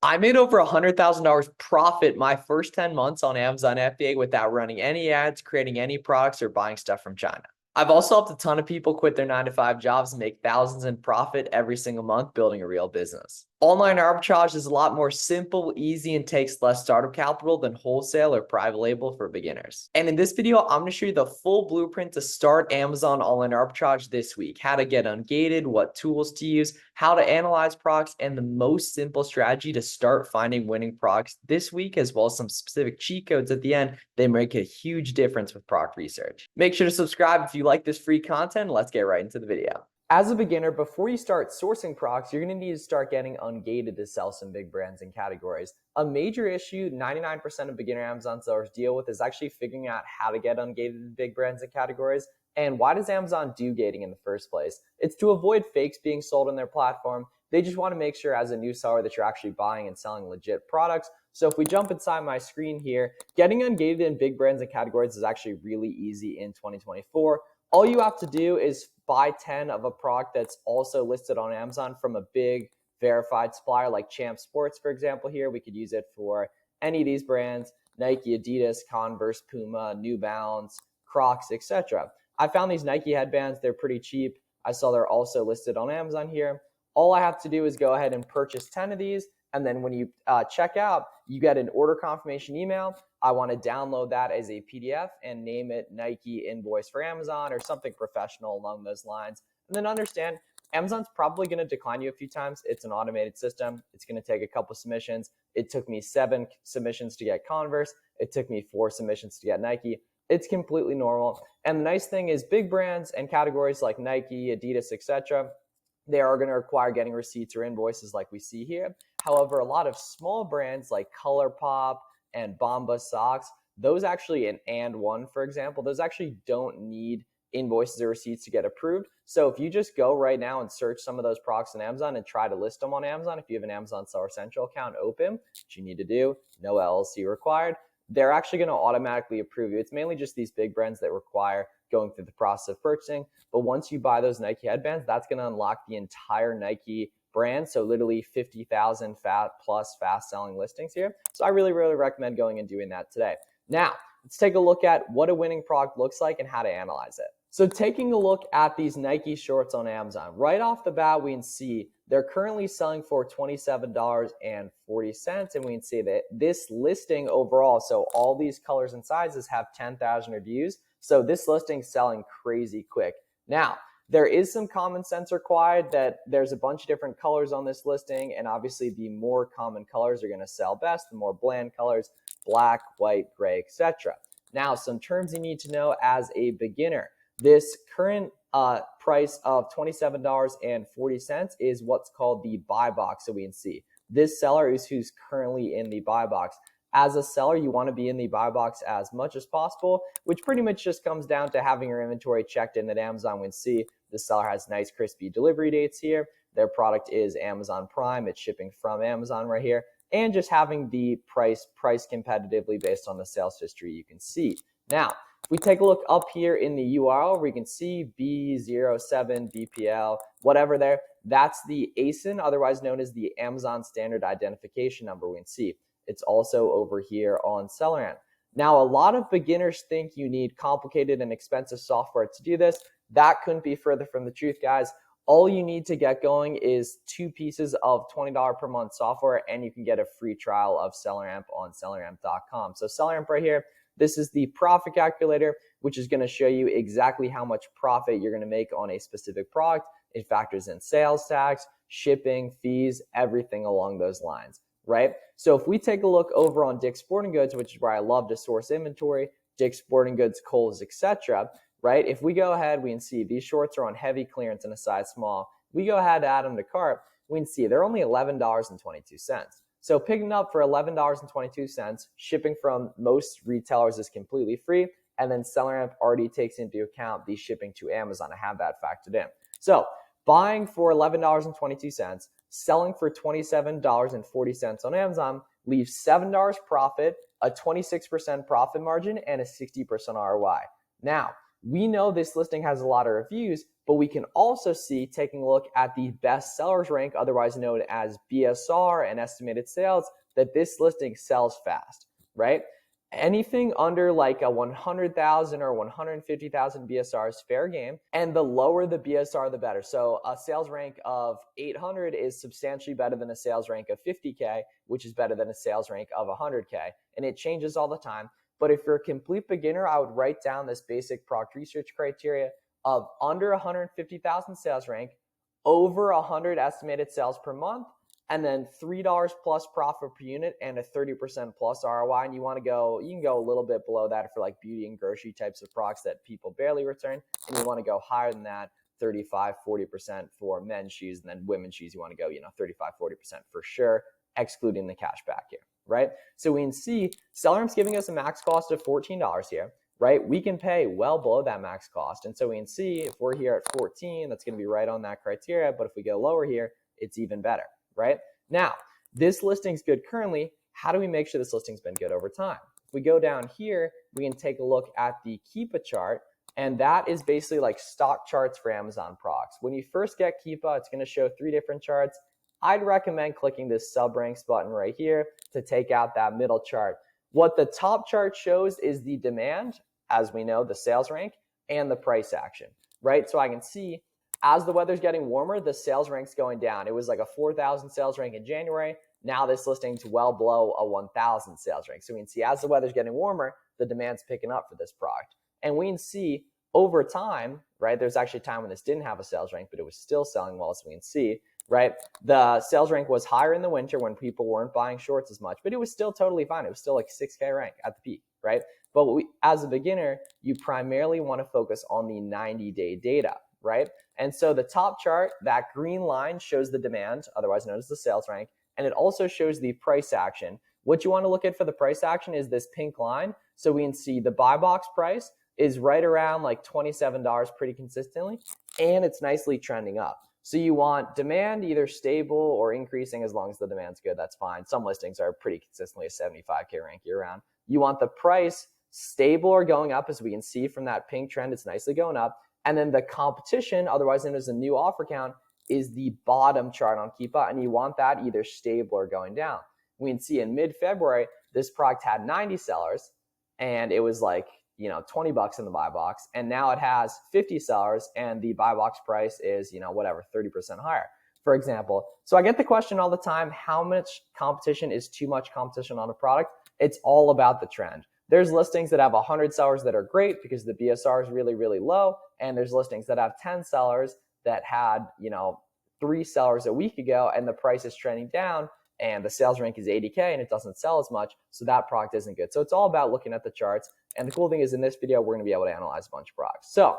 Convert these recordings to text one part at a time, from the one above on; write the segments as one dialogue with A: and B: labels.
A: I made over $100,000 profit my first 10 months on Amazon FBA without running any ads, creating any products, or buying stuff from China. I've also helped a ton of people quit their 9 to 5 jobs and make thousands in profit every single month building a real business. Online arbitrage is a lot more simple, easy, and takes less startup capital than wholesale or private label for beginners. And in this video, I'm going to show you the full blueprint to start Amazon online arbitrage this week, how to get ungated, what tools to use, how to analyze products, and the most simple strategy to start finding winning products this week, as well as some specific cheat codes at the end. They make a huge difference with product research. Make sure to subscribe if you like this free content. Let's get right into the video. As a beginner, before you start sourcing products, you're going to need to start getting ungated to sell some big brands and categories. A major issue 99% of beginner Amazon sellers deal with is actually figuring out how to get ungated in big brands and categories. And why does Amazon do gating in the first place? It's to avoid fakes being sold on their platform. They just want to make sure as a new seller that you're actually buying and selling legit products. So if we jump inside my screen here, getting ungated in big brands and categories is actually really easy in 2024. All you have to do is buy 10 of a product that's also listed on Amazon from a big verified supplier like Champ Sports, for example. Here we could use it for any of these brands: Nike, Adidas, Converse, Puma, New Balance, Crocs, etc. I found these Nike headbands. They're pretty cheap. I saw they're also listed on Amazon here. All I have to do is go ahead and purchase 10 of these. And then when you check out, you get an order confirmation email. I want to download that as a PDF and name it Nike invoice for Amazon or something professional along those lines. And then understand Amazon's probably going to decline you a few times. It's an automated system. It's going to take a couple submissions. It took me 7 submissions to get Converse. It took me 4 submissions to get Nike. It's completely normal. And the nice thing is big brands and categories like Nike, Adidas, etc., they are going to require getting receipts or invoices like we see here. However, a lot of small brands like ColourPop and Bomba Socks, those actually, and And1, for example, those actually don't need invoices or receipts to get approved. So if you just go right now and search some of those products on Amazon and try to list them on Amazon, if you have an Amazon Seller Central account open, which you need to do, no LLC required, they're actually going to automatically approve you. It's mainly just these big brands that require going through the process of purchasing. But once you buy those Nike headbands, that's going to unlock the entire Nike brand. So literally 50,000 plus fast selling listings here. So I really recommend going and doing that today. Now, let's take a look at what a winning product looks like and how to analyze it. So taking a look at these Nike shorts on Amazon, right off the bat, we can see they're currently selling for $27.40. And we can see that this listing overall, so all these colors and sizes have 10,000 reviews. So this listing is selling crazy quick. Now, there is some common sense required that there's a bunch of different colors on this listing. And obviously the more common colors are going to sell best, the more bland colors, black, white, gray, etc. Now, some terms you need to know as a beginner. This current price of $27.40 is what's called the buy box. So we can see this seller is who's currently in the buy box. As a seller, you want to be in the buy box as much as possible, which pretty much just comes down to having your inventory checked in at Amazon. We can see the seller has nice crispy delivery dates here. Their product is Amazon Prime. It's shipping from Amazon right here. And just having the price competitively based on the sales history you can see. Now, if we take a look up here in the URL, we can see B07 BPL, whatever there, that's the ASIN, otherwise known as the Amazon Standard Identification Number. We can see it's also over here on SellerAmp. Now, a lot of beginners think you need complicated and expensive software to do this. That couldn't be further from the truth, guys. All you need to get going is 2 pieces of $20 per month software, and you can get a free trial of SellerAmp on SellerAmp.com. So SellerAmp right here, this is the profit calculator, which is going to show you exactly how much profit you're going to make on a specific product. It factors in sales tax, shipping, fees, everything along those lines, right? So if we take a look over on Dick's Sporting Goods, which is where I love to source inventory, Dick's Sporting Goods, Kohl's, etc., right? If we go ahead, we can see these shorts are on heavy clearance in a size small. We go ahead to add them to cart, we can see they're only $11.22. So picking up for $11.22, shipping from most retailers is completely free. And then SellerAmp already takes into account the shipping to Amazon. I have that factored in. So buying for $11.22, selling for $27.40 on Amazon leaves $7 profit, a 26% profit margin, and a 60% ROI. Now, we know this listing has a lot of reviews But we can also see, taking a look at the best sellers rank, otherwise known as BSR and estimated sales, that this listing sells fast, right? Anything under like a 100,000 or 150,000 BSR is fair game. And the lower the BSR, the better. So a sales rank of 800 is substantially better than a sales rank of 50K, which is better than a sales rank of 100K. And it changes all the time. But if you're a complete beginner, I would write down this basic product research criteria of under 150,000 sales rank, over 100 estimated sales per month, and then $3 plus profit per unit and a 30% plus ROI. And you want to go, you can go a little bit below that for like beauty and grocery types of products that people barely return. And you want to go higher than that, 35, 40% for men's shoes, and then women's shoes, you want to go, 35, 40% for sure, excluding the cash back here, right? So we can see SellerAmp's giving us a max cost of $14 here, right? We can pay well below that max cost. And so we can see if we're here at 14, that's going to be right on that criteria. But if we go lower here, it's even better, right? Now, this listing's good currently. How do we make sure this listing's been good over time? If we go down here, we can take a look at the Keepa chart. And that is basically like stock charts for Amazon products. When you first get Keepa, it's going to show 3 different charts. I'd recommend clicking this subranks button right here to take out that middle chart. What the top chart shows is the demand, as we know, the sales rank, and the price action, right? So I can see as the weather's getting warmer, the sales rank's going down. It was like a 4,000 sales rank in January. Now this listing's well below a 1,000 sales rank. So we can see as the weather's getting warmer, the demand's picking up for this product. And we can see over time, right? There's actually a time when this didn't have a sales rank, but it was still selling well, so we can see, right? The sales rank was higher in the winter when people weren't buying shorts as much, but it was still totally fine. It was still like 6K rank at the peak, right? But as a beginner, you primarily want to focus on the 90-day data, right? And so the top chart, that green line shows the demand, otherwise known as the sales rank, and it also shows the price action. What you want to look at for the price action is this pink line. So we can see the buy box price is right around like $27 pretty consistently, and it's nicely trending up. So you want demand either stable or increasing. As long as the demand's good, that's fine. Some listings are pretty consistently a 75K rank year round. You want the price stable or going up, as we can see from that pink trend, it's nicely going up. And then the competition, otherwise known as a new offer count, is the bottom chart on Keepa, and you want that either stable or going down. We can see in mid-February, this product had 90 sellers, and it was like, $20 in the buy box, and now it has 50 sellers, and the buy box price is, 30% higher, for example. So I get the question all the time, how much competition is too much competition on a product? It's all about the trend. There's listings that have 100 sellers that are great because the BSR is really, really low, and there's listings that have 10 sellers that had, 3 sellers a week ago, and the price is trending down, and the sales rank is 80K and it doesn't sell as much, so that product isn't good. So it's all about looking at the charts. And the cool thing is in this video, we're going to be able to analyze a bunch of products. So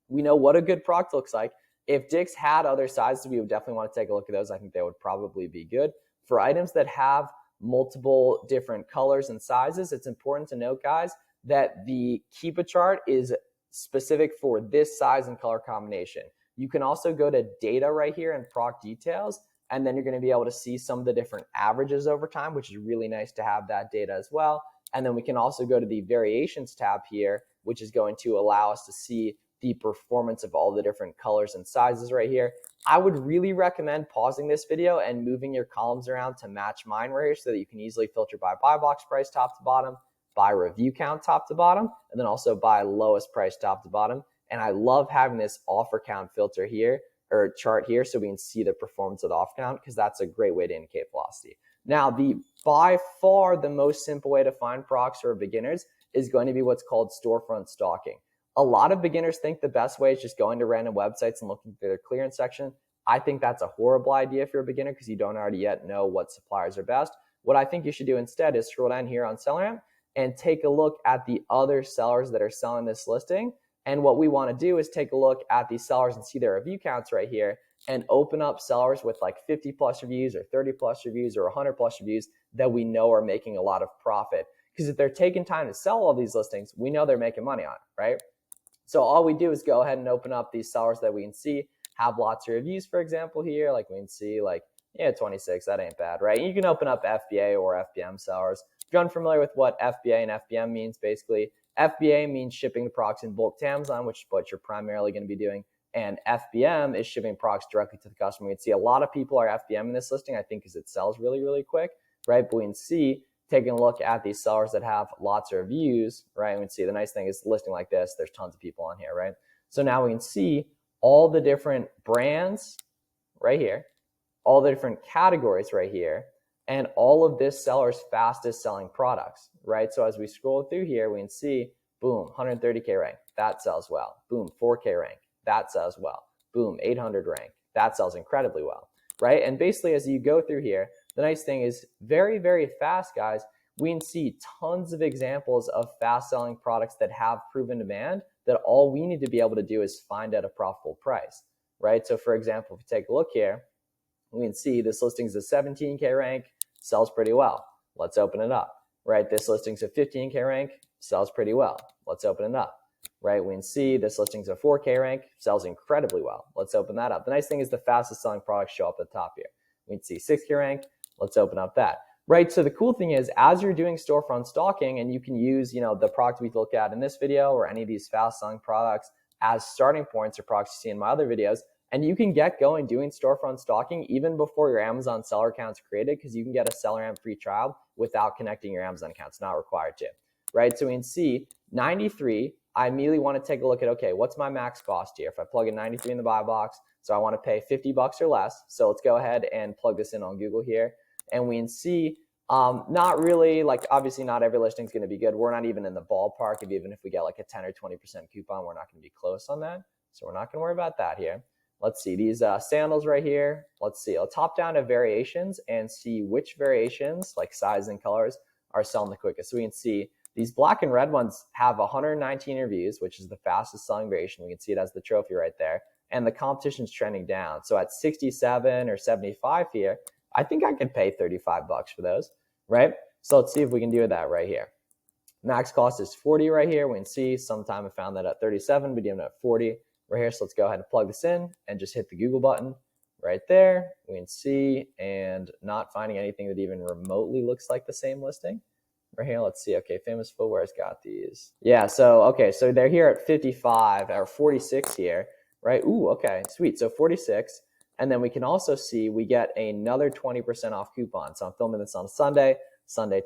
A: we know what a good product looks like. If Dick's had other sizes, we would definitely want to take a look at those. I think they would probably be good. For items that have multiple different colors and sizes, it's important to note, guys, that the Keepa chart is specific for this size and color combination. You can also go to data right here and product details, and then you're going to be able to see some of the different averages over time, which is really nice to have that data as well. And then we can also go to the variations tab here, which is going to allow us to see the performance of all the different colors and sizes right here. I would really recommend pausing this video and moving your columns around to match mine right here so that you can easily filter by buy box price top to bottom, by review count top to bottom, and then also by lowest price top to bottom. And I love having this offer count filter here, or chart here, so we can see the performance of the offer count, because that's a great way to indicate velocity. Now, by far the most simple way to find products for beginners is going to be what's called storefront stalking. A lot of beginners think the best way is just going to random websites and looking through their clearance section. I think that's a horrible idea if you're a beginner because you don't already yet know what suppliers are best. What I think you should do instead is scroll down here on SellerAmp and take a look at the other sellers that are selling this listing. And what we want to do is take a look at these sellers and see their review counts right here and open up sellers with like 50 plus reviews or 30 plus reviews or 100 plus reviews that we know are making a lot of profit. Because if they're taking time to sell all these listings, we know they're making money on it, right? So all we do is go ahead and open up these sellers that we can see have lots of reviews, for example, here. Like we can see 26, that ain't bad, right? And you can open up FBA or FBM sellers. If you're unfamiliar with what FBA and FBM means, basically, FBA means shipping the products in bulk to Amazon, which is what you're primarily going to be doing. and FBM is shipping products directly to the customer. We can see a lot of people are FBM in this listing, I think, because it sells really, really quick, right? But we can see, taking a look at these sellers that have lots of reviews, right? And we can see the nice thing is listing like this, there's tons of people on here, right? So now we can see all the different brands right here, all the different categories right here, and all of this seller's fastest selling products, right? So as we scroll through here, we can see, boom, 130K rank, that sells well. Boom, 4K rank, that sells well. Boom, 800 rank, that sells incredibly well, right? And basically as you go through here, the nice thing is very, very fast, guys. We can see tons of examples of fast selling products that have proven demand that all we need to be able to do is find at a profitable price, right? So for example, if you take a look here, we can see this listing's a 17K rank, sells pretty well. Let's open it up, right? This listing's a 15K rank, sells pretty well. Let's open it up, right? We can see this listing's a 4K rank, sells incredibly well. Let's open that up. The nice thing is the fastest selling products show up at the top here. We can see 6K rank. Let's open up that, right? So the cool thing is, as you're doing storefront stalking, and you can use, the product we look at in this video or any of these fast selling products as starting points or products you see in my other videos, and you can get going doing storefront stalking even before your Amazon seller account's created, because you can get a SellerAmp free trial without connecting your Amazon account. It's not required to, right? So we can see 93. I immediately want to take a look at, okay, what's my max cost here? If I plug in 93 in the buy box, so I want to pay $50 or less. So let's go ahead and plug this in on Google here. And we can see not really, like, obviously not every listing is going to be good. We're not even in the ballpark of even if we get like a 10 or 20% coupon, we're not going to be close on that. So we're not going to worry about that here. Let's see these sandals right here. Let's see, I'll top down to variations and see which variations, like size and colors, are selling the quickest. So we can see these black and red ones have 119 reviews, which is the fastest selling variation. We can see it as the trophy right there. And the competition's trending down. So at 67 or 75 here, I think I could pay $35 for those, right? So let's see if we can do that right here. Max cost is 40 right here. We can see sometime I found that at 37, but even at 40 right here. So let's go ahead and plug this in and just hit the Google button right there. We can see, and not finding anything that even remotely looks like the same listing. Right here, let's see. Okay, Famous Footwear's got these. Yeah, so okay, so they're here at 55 or 46 here, right? Ooh, okay, sweet. So 46. And then we can also see we get another 20% off coupon. So I'm filming this on Sunday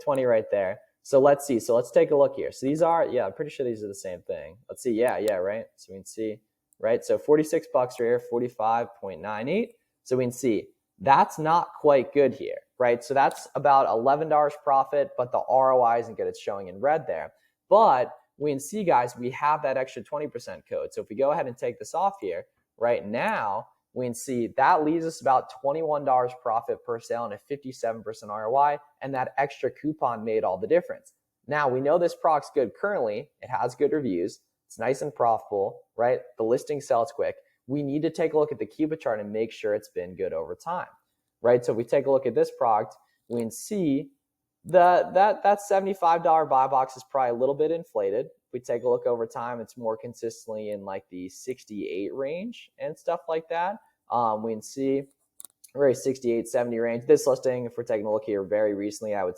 A: 20 right there. So let's see. So let's take a look here. So these are, yeah, I'm pretty sure these are the same thing. Let's see. Yeah, right? So we can see, right? So $46 right here, 45.98. So we can see that's not quite good here, right? So that's about $11 profit, but the ROI isn't good. It's showing in red there. But we can see, guys, we have that extra 20% code. So if we go ahead and take this off here, right now, we can see that leaves us about $21 profit per sale and a 57% ROI, and that extra coupon made all the difference. Now, we know this product's good currently. It has good reviews. It's nice and profitable, right? The listing sells quick. We need to take a look at the Keepa chart and make sure it's been good over time, right? So if we take a look at this product, we can see that $75 buy box is probably a little bit inflated. If we take a look over time, it's more consistently in like the 68 range and stuff like that. We can see very 68, 70 range. This listing, if we're taking a look here very recently, I would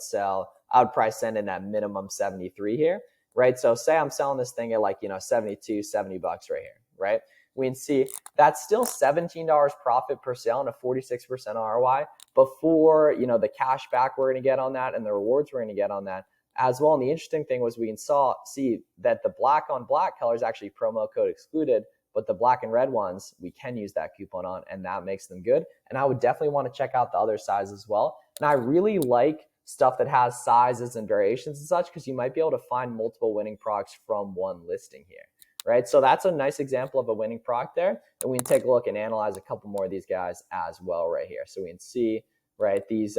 A: probably send in at minimum 73 here, right? So say I'm selling this thing at like, $72, $70 right here, right? We can see that's still $17 profit per sale and a 46% ROI before, the cash back we're going to get on that and the rewards we're going to get on that as well. And the interesting thing was we can see that the black on black color is actually promo code excluded, but the black and red ones, we can use that coupon on, and that makes them good. And I would definitely want to check out the other sizes as well. And I really like stuff that has sizes and variations and such, because you might be able to find multiple winning products from one listing here, right? So that's a nice example of a winning product there. And we can take a look and analyze a couple more of these guys as well right here. So we can see, right, these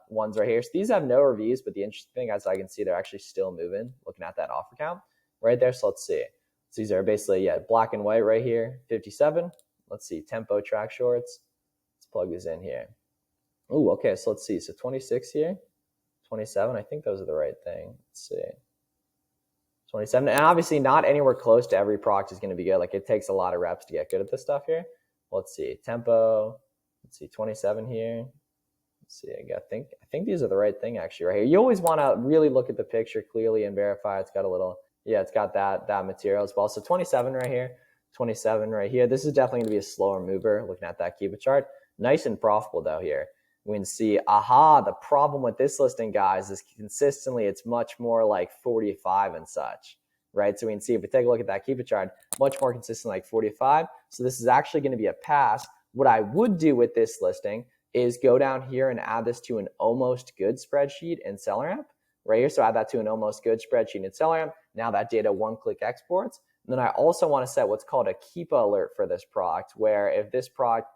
A: ones right here. So these have no reviews, but the interesting thing, as I can see, they're actually still moving, looking at that offer count right there. So let's see. So these are basically, black and white right here, 57. Let's see, tempo track shorts. Let's plug these in here. Ooh, okay, so let's see. So 26 here, 27. I think those are the right thing. Let's see. 27. And obviously not anywhere close to every product is going to be good. Like, it takes a lot of reps to get good at this stuff here. Let's see, tempo. Let's see, 27 here. Let's see, I think these are the right thing actually right here. You always want to really look at the picture clearly and verify it's got a little, it's got that material as well. So 27 right here. 27 right here. This is definitely going to be a slower mover looking at that Keepa chart. Nice and profitable though here. We can see, the problem with this listing, guys, is consistently it's much more like 45 and such, right? So we can see if we take a look at that Keepa chart, much more consistent like 45. So this is actually going to be a pass. What I would do with this listing is go down here and add this to an almost good spreadsheet in SellerAmp right here. So add that to an almost good spreadsheet in SellerAmp. Now that data one-click exports. And then I also want to set what's called a Keepa alert for this product, where if this product,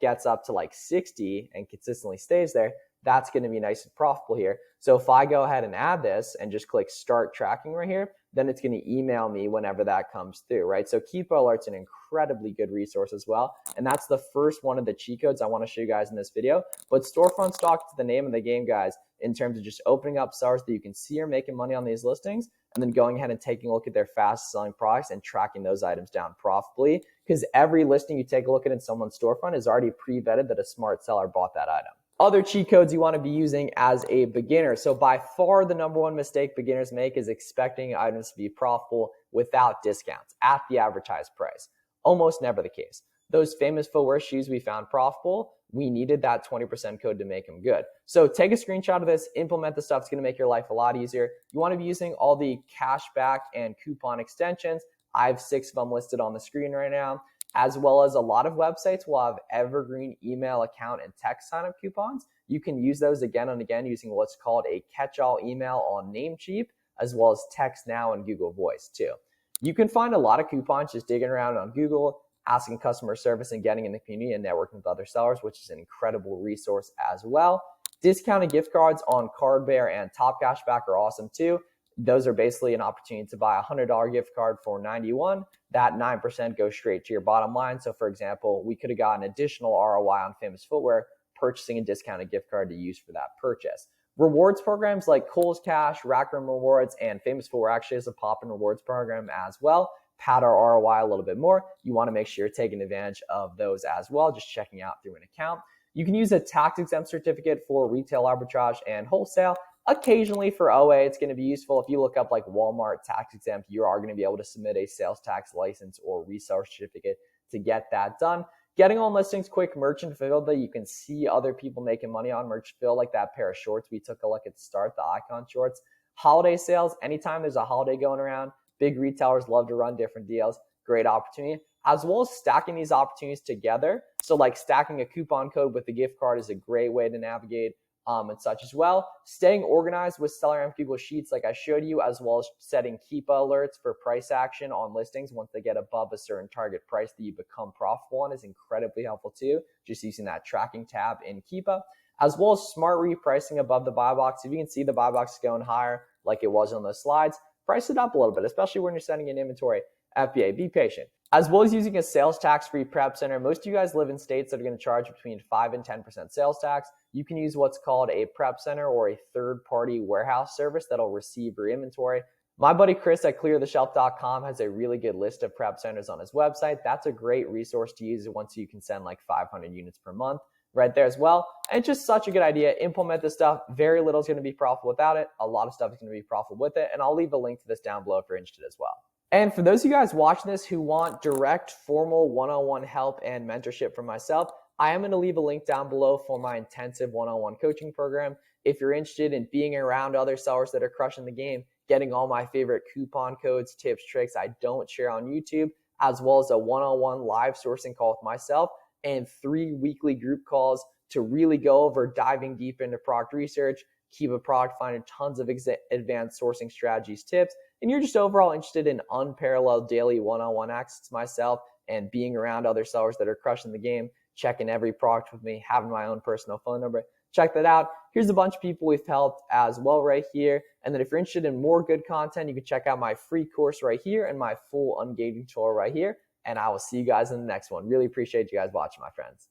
A: gets up to like 60 and consistently stays there, that's going to be nice and profitable here. So if I go ahead and add this and just click start tracking right here, then it's going to email me whenever that comes through, right? So Keepa Alerts an incredibly good resource as well. And that's the first one of the cheat codes I want to show you guys in this video. But Storefront Stalking is the name of the game, guys, in terms of just opening up sellers that you can see are making money on these listings, and then going ahead and taking a look at their fastest selling products and tracking those items down profitably. Because every listing you take a look at in someone's storefront is already pre-vetted that a smart seller bought that item. Other cheat codes you want to be using as a beginner. So by far the number one mistake beginners make is expecting items to be profitable without discounts at the advertised price. Almost never the case. Those famous footwear shoes we found profitable, we needed that 20% code to make them good. So take a screenshot of this, implement the stuff. It's going to make your life a lot easier. You want to be using all the cashback and coupon extensions. I have 6 of them listed on the screen right now, as well as a lot of websites will have evergreen email account and text sign-up coupons. You can use those again and again using what's called a catch-all email on Namecheap, as well as Text Now and Google Voice too. You can find a lot of coupons just digging around on Google, asking customer service and getting in the community and networking with other sellers, which is an incredible resource as well. Discounted gift cards on Cardbear and Top Cashback are awesome too. Those are basically an opportunity to buy a $100 gift card for $91. That 9% goes straight to your bottom line. So for example, we could have gotten additional ROI on Famous Footwear purchasing a discounted gift card to use for that purchase. Rewards programs like Kohl's Cash, Rack Room Rewards, and Famous Footwear actually has a pop-in rewards program as well. Pad our ROI a little bit more. You want to make sure you're taking advantage of those as well, just checking out through an account. You can use a tax-exempt certificate for retail arbitrage and wholesale. Occasionally for OA, it's going to be useful. If you look up like Walmart tax exempt, you are going to be able to submit a sales tax license or reseller certificate to get that done. Getting on listings quick, merchant fulfilled that you can see other people making money on merchant fulfilled, like that pair of shorts we took a look at the start, the icon shorts. Holiday sales, anytime there's a holiday going around, big retailers love to run different deals. Great opportunity, as well as stacking these opportunities together. So like stacking a coupon code with the gift card is a great way to navigate and such as well. Staying organized with SellerAmp Google Sheets like I showed you, as well as setting Keepa alerts for price action on listings once they get above a certain target price that you become profitable on is incredibly helpful too, just using that tracking tab in Keepa, as well as smart repricing above the buy box. If you can see the buy box going higher like it was on those slides, price it up a little bit, especially when you're sending in inventory. FBA, be patient. As well as using a sales tax-free prep center. Most of you guys live in states that are going to charge between 5 and 10% sales tax. You can use what's called a prep center or a third-party warehouse service that'll receive your inventory. My buddy Chris at cleartheshelf.com has a really good list of prep centers on his website. That's a great resource to use once you can send like 500 units per month right there as well. And it's just such a good idea. Implement this stuff. Very little is going to be profitable without it. A lot of stuff is going to be profitable with it. And I'll leave a link to this down below if you're interested as well. And for those of you guys watching this who want direct, formal, one-on-one help and mentorship from myself, I am going to leave a link down below for my intensive one-on-one coaching program. If you're interested in being around other sellers that are crushing the game, getting all my favorite coupon codes, tips, tricks I don't share on YouTube, as well as a one-on-one live sourcing call with myself and 3 weekly group calls to really go over diving deep into product research, keep a product, finding tons of advanced sourcing strategies, tips, and you're just overall interested in unparalleled daily one-on-one access to myself and being around other sellers that are crushing the game, checking every product with me, having my own personal phone number, check that out. Here's a bunch of people we've helped as well right here. And then if you're interested in more good content, you can check out my free course right here and my full Ungating tutorial right here. And I will see you guys in the next one. Really appreciate you guys watching, my friends.